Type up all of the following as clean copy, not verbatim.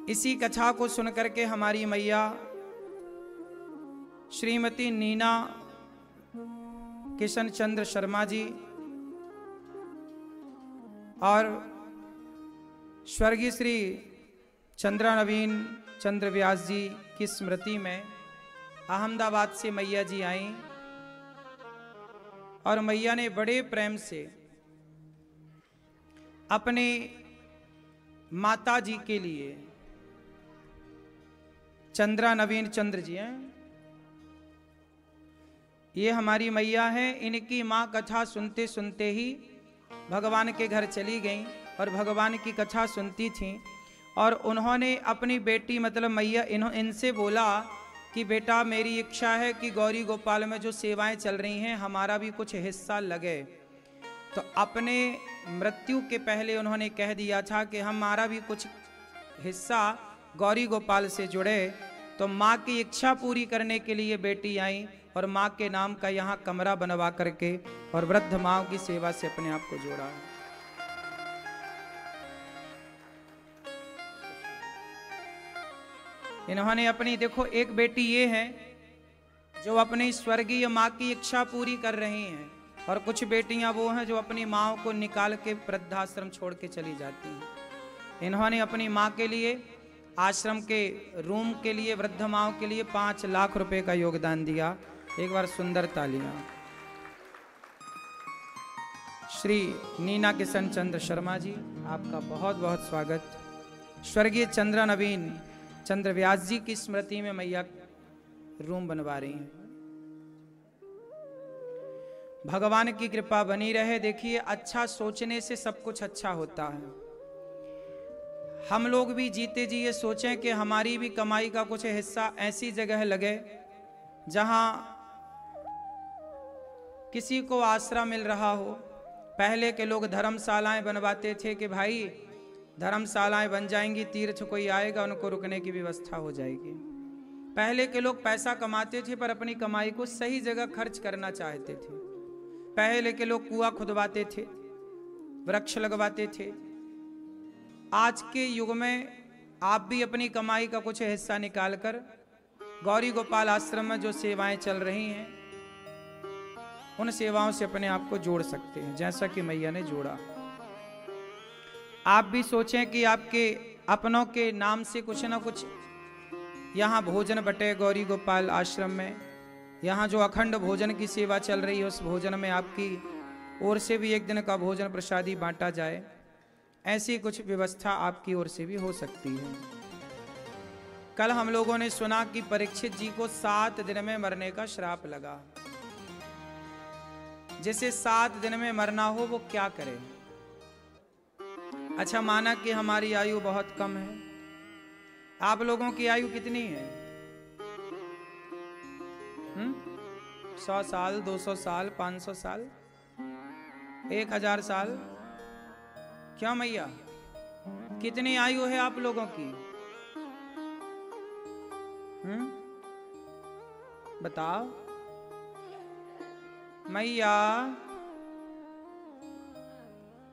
इसी कथा को सुनकर के हमारी मैया श्रीमती नीना किशन चंद्र शर्मा जी और स्वर्गीय श्री चंद्रा नवीन चंद्र व्यास जी की स्मृति में अहमदाबाद से मैया जी आई और मैया ने बड़े प्रेम से अपने माता जी के लिए, चंद्रा नवीन चंद्र जी हैं, ये हमारी मैया है, इनकी माँ कथा सुनते सुनते ही भगवान के घर चली गईं और भगवान की कथा सुनती थीं और उन्होंने अपनी बेटी मतलब मैया इनसे बोला कि बेटा मेरी इच्छा है कि गौरी गोपाल में जो सेवाएं चल रही हैं हमारा भी कुछ हिस्सा लगे। तो अपने मृत्यु के पहले उन्होंने कह दिया था कि हमारा भी कुछ हिस्सा गौरी गोपाल से जुड़े। तो माँ की इच्छा पूरी करने के लिए बेटी आई और माँ के नाम का यहाँ कमरा बनवा करके और वृद्ध माँ की सेवा से अपने आप को जोड़ा। इन्होंने अपनी, देखो एक बेटी ये है जो अपनी स्वर्गीय माँ की इच्छा पूरी कर रही हैं और कुछ बेटियां वो हैं जो अपनी माँ को निकाल के वृद्धाश्रम छोड़ के चली जाती हैं। इन्होंने अपनी माँ के लिए आश्रम के रूम के लिए वृद्ध माँ के लिए 5 लाख रुपए का योगदान दिया। एक बार सुंदर तालियां। श्री नीना किशन चंद्र शर्मा जी, आपका बहुत बहुत स्वागत। स्वर्गीय चंद्रा नवीन चंद्र व्यास जी की स्मृति में मैया रूम बनवा रही हैं। भगवान की कृपा बनी रहे। देखिए, अच्छा सोचने से सब कुछ अच्छा होता है। हम लोग भी जीते जी ये सोचें कि हमारी भी कमाई का कुछ हिस्सा ऐसी जगह लगे जहां किसी को आसरा मिल रहा हो। पहले के लोग धर्मशालाएं बनवाते थे कि भाई धर्मशालाएं बन जाएंगी, तीर्थ कोई आएगा उनको रुकने की व्यवस्था हो जाएगी। पहले के लोग पैसा कमाते थे पर अपनी कमाई को सही जगह खर्च करना चाहते थे। पहले के लोग कुआं खुदवाते थे, वृक्ष लगवाते थे। आज के युग में आप भी अपनी कमाई का कुछ हिस्सा निकालकर गौरी गोपाल आश्रम में जो सेवाएं चल रही हैं उन सेवाओं से अपने आप को जोड़ सकते हैं, जैसा कि मैया ने जोड़ा। आप भी सोचें कि आपके अपनों के नाम से कुछ ना कुछ यहाँ भोजन बटे गौरी गोपाल आश्रम में। यहाँ जो अखंड भोजन की सेवा चल रही है उस भोजन में आपकी ओर से भी एक दिन का भोजन प्रसादी बांटा जाए। ऐसी कुछ व्यवस्था आपकी ओर से भी हो सकती है। कल हम लोगों ने सुना कि परीक्षित जी को 7 दिन में मरने का श्राप लगा। जिसे 7 दिन में मरना हो वो क्या करे? अच्छा, माना कि हमारी आयु बहुत कम है। आप लोगों की आयु कितनी है? 100 साल, 200 साल, 500 साल, 1000 साल? क्यों मैया, कितनी आयु है आप लोगों की? बताओ मैया।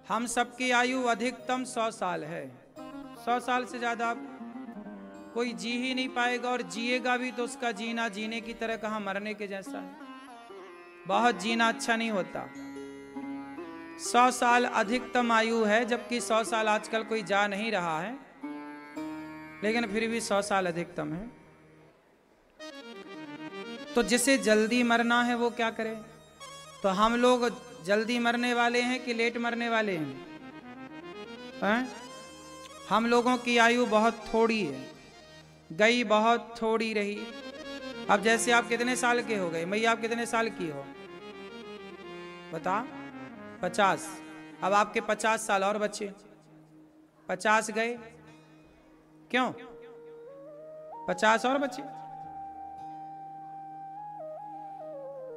हम सबकी आयु अधिकतम 100 साल है। 100 साल से ज्यादा कोई जी ही नहीं पाएगा और जिएगा भी तो उसका जीना जीने की तरह कहाँ मरने के जैसा है। बहुत जीना अच्छा नहीं होता। 100 साल अधिकतम आयु है, जबकि 100 साल आजकल कोई जा नहीं रहा है, लेकिन फिर भी 100 साल अधिकतम है। तो जिसे जल्दी मरना है वो क्या करे? तो हम लोग जल्दी मरने वाले हैं कि लेट मरने वाले हैं? हम लोगों की आयु बहुत थोड़ी है, गई बहुत थोड़ी रही। अब जैसे आप कितने साल के हो गए मैया? आप कितने साल की हो बता? 50। अब आपके 50 साल और बचे। 50 गए, क्यों? 50 और बचे।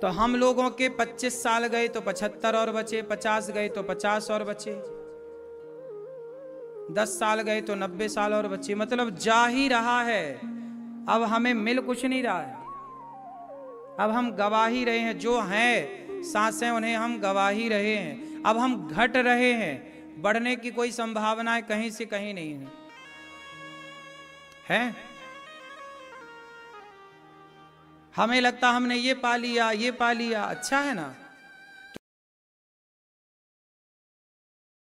तो हम लोगों के 25 साल गए तो 75 और बचे, 50 गए तो 50 और बचे, 10 साल गए तो 90 साल और बचे। मतलब जा ही रहा है, अब हमें मिल कुछ नहीं रहा है। अब हम गवा ही रहे हैं, जो हैं सांसें उन्हें हम गवा ही रहे हैं। अब हम घट रहे हैं, बढ़ने की कोई संभावना कहीं से कहीं नहीं है। है। हमें लगता हमने ये पा लिया, ये पा लिया, अच्छा है ना।